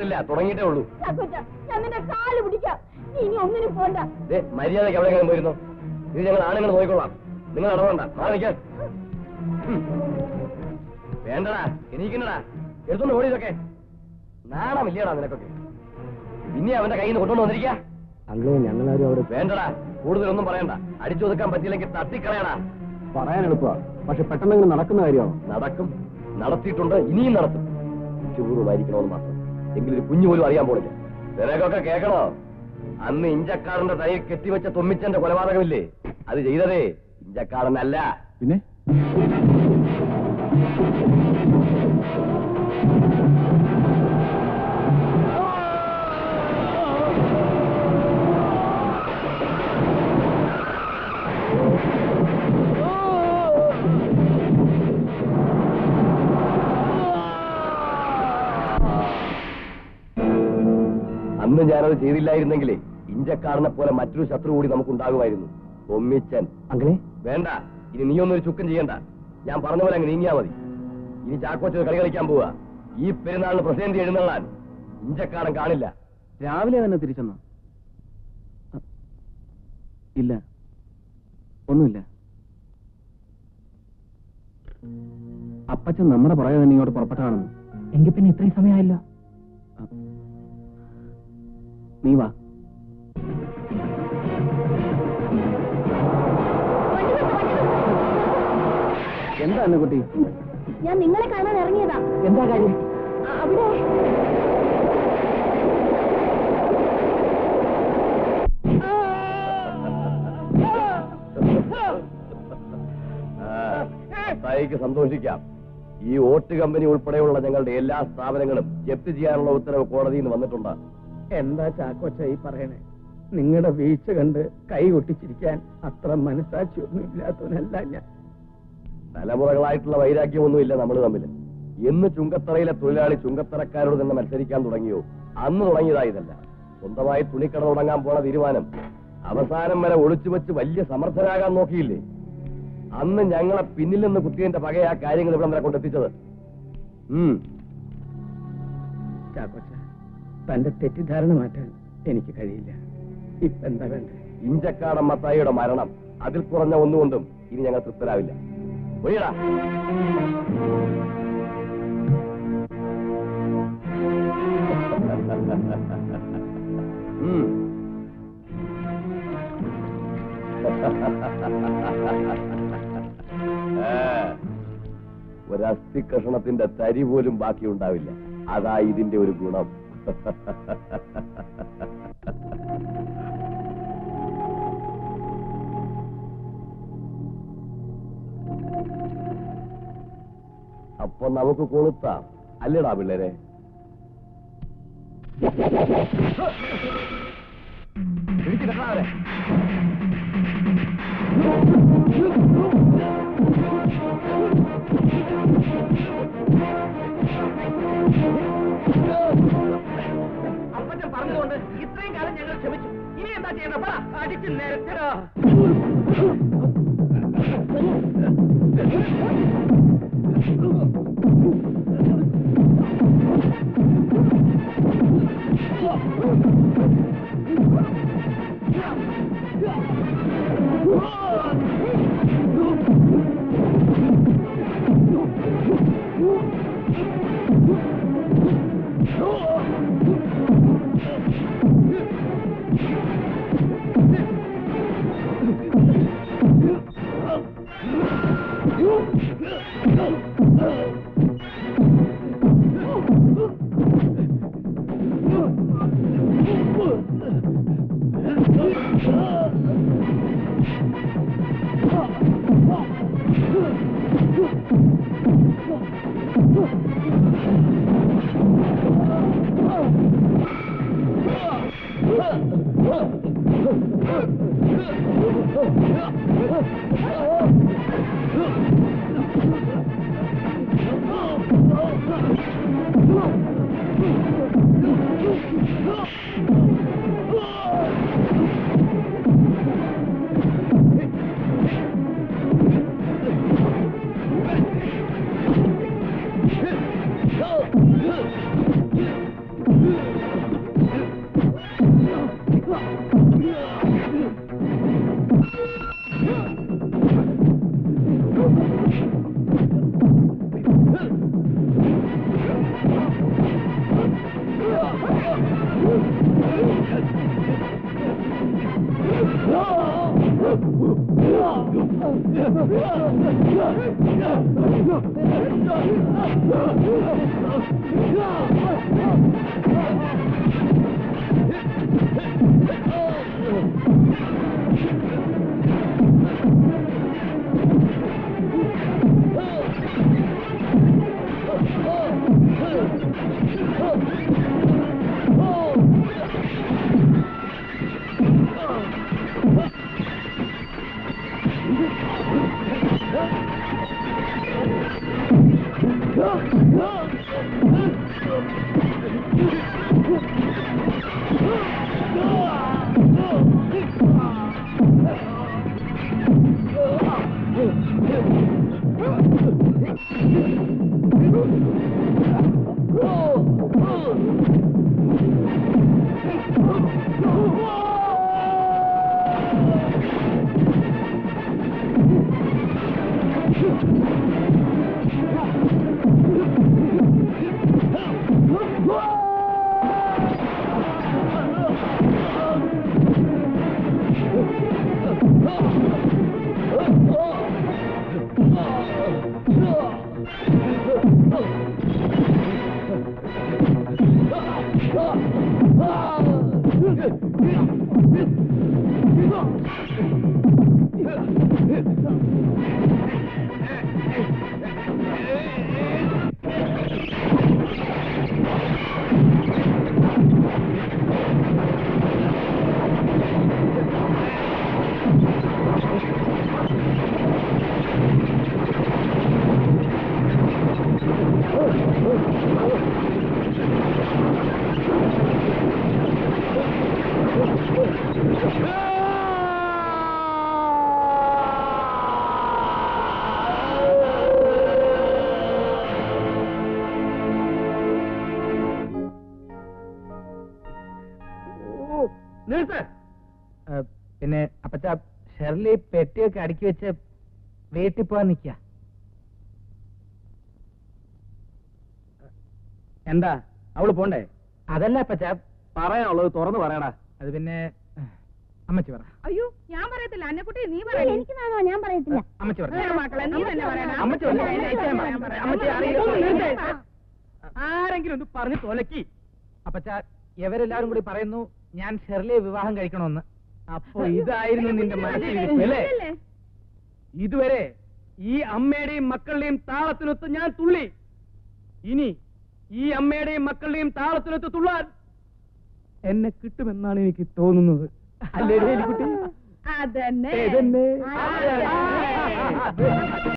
തുടങ്ങിയിട്ടില്ല, തുടങ്ങിയിട്ടേ ഉള്ളൂ. ഞാൻ നിന്റെ കാല് പിടിക്കാം, ഇനി ഒന്നിനും പോണ്ട. മര്യാദയ്ക്ക് എവിടെയെങ്കിലും പോയിരുന്നു. ഇത് ഞങ്ങൾ ആണുങ്ങൾ നോക്കിക്കൊള്ളാം, നിങ്ങൾ ഇടപെടണ്ട. മാറിക്കാൻ വേണ്ടടാ, എനിക്കണ്ടടാ, എടുത്തോണ്ട് ഓടി. ഇതൊക്കെ നാണമില്ലടാ നിനക്കൊക്കെ. ഇനി അവന്റെ കയ്യിൽ നിന്ന് കൊണ്ടുകൊണ്ട് വന്നിരിക്കുക. അങ്ങളെ ഞങ്ങളാരും അവിടെ വേണ്ടടാ, കൂടുതലൊന്നും പറയണ്ട. അടിച്ചൊതുക്കാൻ പറ്റിയില്ലെങ്കിൽ തട്ടിക്കളയടാ. പറയാൻ എളുപ്പമാണ്, പക്ഷെ പെട്ടെന്ന് നടക്കുന്ന കാര്യമാണോ? നടക്കും, നടത്തിയിട്ടുണ്ട്, ഇനിയും നടത്തും. ചൂറുമായിരിക്കണമെന്ന് മാത്രം. എങ്കിലും ഒരു കുഞ്ഞു പോലും അറിയാൻ പോണില്ല. നിനക്കൊക്കെ കേൾക്കണോ? അന്ന് ഇഞ്ചക്കാടന്റെ തൈ കെട്ടിവെച്ച തൊമ്മിച്ചന്റെ കൊലപാതകമില്ലേ, അത് ചെയ്തതേ ഇഞ്ചക്കാടനല്ല. പിന്നെ അന്ന് ഞാനത് ചെയ്തില്ലായിരുന്നെങ്കിലേ ഇഞ്ചക്കാടനെ പോലെ മറ്റൊരു ശത്രു കൂടി നമുക്കുണ്ടാകുമായിരുന്നു, തൊമ്മിച്ചൻ. അങ്ങനെ വേണ്ട, ഇനി നീയൊന്നൊരു ചുക്കം ചെയ്യണ്ട. ഞാൻ പറഞ്ഞ പോലെ അങ്ങ് നീങ്ങിയാ മതി. ഇനി ചാക്കോച്ചത് കളി കളിക്കാൻ പോവാ. ഈ പെരുന്നാളിന് പ്രസിഡന്റ് എഴുന്നള്ളാൻ ഇഞ്ചക്കാടൻ കാണില്ല. രാവിലെ തന്നെ തിരിച്ചെന്നോ? ഇല്ല, ഒന്നുമില്ല. അപ്പച്ചൻ നമ്മുടെ പുറകെ തന്നെ ഇങ്ങോട്ട് പുറപ്പെട്ടതാണെന്ന്. എങ്കിൽ പിന്നെ ഇത്രയും സമയമായല്ലോ. നീ വാ. എന്താ എന്നെ കുട്ടി? ഞാൻ നിങ്ങളെ കാണാൻ ഇറങ്ങിയതാ. എന്താ കാര്യം? അവിടെ തനിക്ക് സന്തോഷിക്കാം. ഈ വോട്ട് കമ്പനി ഉൾപ്പെടെയുള്ള ഞങ്ങളുടെ എല്ലാ സ്ഥാപനങ്ങളും ജപ്തി ചെയ്യാനുള്ള ഉത്തരവ് കോടതിയിൽ നിന്ന് വന്നിട്ടുണ്ട്. എന്താ ചാക്കോച്ച ഈ പറയണേ? നിങ്ങളുടെ വീഴ്ച കണ്ട് കൈ കൊട്ടിച്ചിരിക്കാൻ അത്ര മനസാക്ഷിയൊന്നും ഇല്ലാത്തവനല്ല ഞാൻ. തലമുറകളായിട്ടുള്ള വൈരാഗ്യമൊന്നുമില്ല നമ്മൾ തമ്മിൽ. എന്ന് ചുങ്കത്തറയിലെ തൊഴിലാളി ചുങ്കത്തറക്കാരോട് തന്നെ മത്സരിക്കാൻ തുടങ്ങിയോ അന്ന് തുടങ്ങിയതാ ഇതല്ല. സ്വന്തമായി തുണിക്കട തുടങ്ങാൻ പോണ തീരുമാനം അവസാനം വരെ ഒളിച്ചു വെച്ച് വലിയ സമർത്ഥരാകാൻ നോക്കിയില്ലേ? അന്ന് ഞങ്ങളെ പിന്നിൽ നിന്ന് കുത്തിയതിന്റെ പകയാ കാര്യങ്ങൾ ഇവിടെ വരെ കൊണ്ടെത്തിച്ചത്. ചാക്കോച്ച, തന്റെ തെറ്റിദ്ധാരണ മാറ്റാൻ എനിക്ക് കഴിയില്ല. ഇപ്പൊ എന്താ വേണ്ടത്? ഇഞ്ചക്കാടൻ മത്തായിയുടെ മരണം, അതിൽ കുറഞ്ഞ ഒന്നുകൊണ്ടും ഇനി ഞങ്ങൾ തൃപ്തരാവില്ല. ഒഴിയടാ. ഒരസ്ഥി കഷണത്തിന്റെ തരി പോലും ബാക്കിയുണ്ടാവില്ല. അതാ ഇതിന്റെ ഒരു ഗുണം. അപ്പൊ നമുക്ക് കൊളുത്താം, അല്ലേടാ പിള്ളേരെ? പിടിച്ചിട്ടാവരെ. അപ്പച്ചൻ പറഞ്ഞതുകൊണ്ട് ഇത്രയും കാലം ഞങ്ങൾ ക്ഷമിച്ചു. ഇനി എന്താ ചെയ്യണം? അടിച്ചു നിരത്തരോ. പിന്നെ അപ്പച്ച ഷെർലി പെട്ടിയൊക്കെ അടുക്കി വെച്ച് വീട്ടിൽ പോവാൻ നിക്ക. എന്താ അവള് പോണ്ടേ? അതല്ല അപ്പച്ച, പറയാനുള്ളത് തുറന്നു പറയടാ. അത് പിന്നെ അമ്മച്ചി പറ. അയ്യോ ഞാൻ പറയത്തില്ല, അന്നക്കുട്ടി നീ പറയൂ. എനിക്ക് ഞാൻ പറയത്തില്ല. അമ്മച്ചി പറ. മക്കളെ നീ തന്നെ പറയണം. അമ്മച്ചി പറ. അമ്മച്ചി അറിയില്ല. ആരെങ്കിലും ഒന്ന് പറഞ്ഞു തോലക്കി. അപ്പച്ച ഇവരെല്ലാരും കൂടി പറയുന്നു ഞാൻ ഷെർലിയെ വിവാഹം കഴിക്കണമെന്ന്. അപ്പൊ ഇതായിരുന്നു നിന്റെ മനസ്സിൽ, ഇതുവരെ ഈ അമ്മയുടെയും മക്കളുടെയും താളത്തിനൊത്ത് ഞാൻ തുള്ളി. ഇനി ഈ അമ്മയുടെയും മക്കളുടെയും താളത്തിനൊത്ത് തുള്ളാൻ എന്നെ കിട്ടുമെന്നാണ് എനിക്ക് തോന്നുന്നത്. അല്ലേ എലിക്കുട്ടി? അതന്നെ. ഇതന്നെ. അതെ.